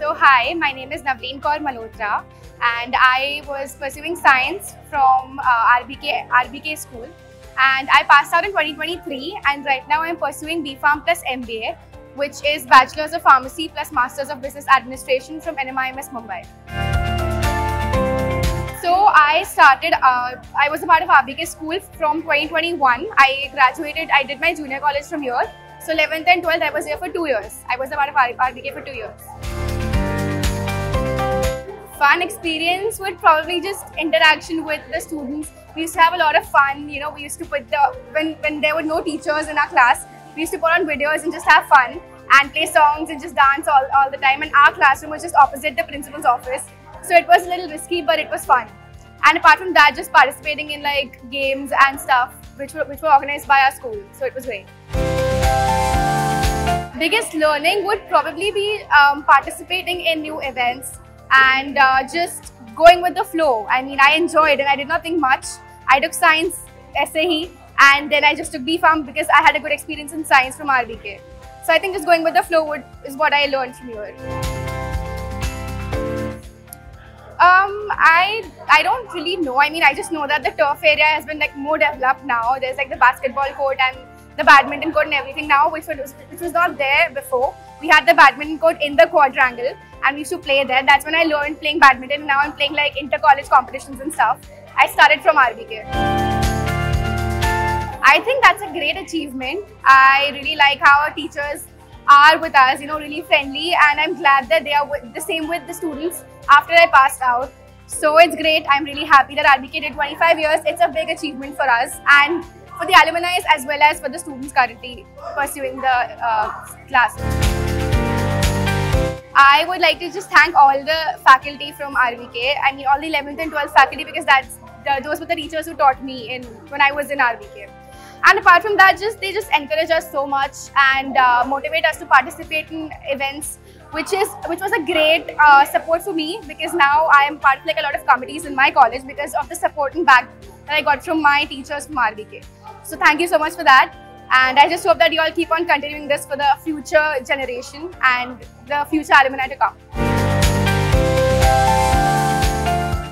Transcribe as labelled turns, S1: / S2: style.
S1: So hi, my name is Navleen Kaur Malhotra and I was pursuing science from RBK school, and I passed out in 2023, and right now I am pursuing BPharm plus MBA, which is Bachelor's of Pharmacy plus Masters of Business Administration from NMIMS Mumbai. So I was a part of RBK school from 2021. I graduated, I did my junior college from here. So 11th and 12th I was here for 2 years. I was a part of RBK for 2 years. Fun experience would probably just interaction with the students. We used to have a lot of fun, you know, we used to put when there were no teachers in our class, we used to put on videos and just have fun and play songs and just dance all the time, and our classroom was just opposite the principal's office. So it was a little risky, but it was fun. And apart from that, just participating in like games and stuff which were organized by our school. So it was great. Biggest learning would probably be participating in new events and just going with the flow. I mean, I enjoyed it. I did not think much. I took science SAE and then I just took BPharm because I had a good experience in science from RBK. So I think just going with the flow is what I learned from here. I don't really know. I mean, I just know that the turf area has been like more developed now. There's like the basketball court and the badminton court and everything now, which was not there before. We had the badminton court in the quadrangle and we used to play there. That's when I learned playing badminton, and now I'm playing like inter-college competitions and stuff. I started from RBK. I think that's a great achievement. I really like how our teachers are with us, you know, really friendly, and I'm glad that they are the same with the students after I passed out. So it's great. I'm really happy that RBK did 25 years. It's a big achievement for us and for the alumni as well as for the students currently pursuing the classes. I would like to just thank all the faculty from RBK. I mean, all the 11th and 12th faculty, because those were the teachers who taught me when I was in RBK. And apart from that, they just encourage us so much and motivate us to participate in events, which was a great support for me, because now I am part of like a lot of committees in my college because of the support and back that I got from my teachers from RBK. So thank you so much for that, and I just hope that you all keep on continuing this for the future generation and the future alumni to come.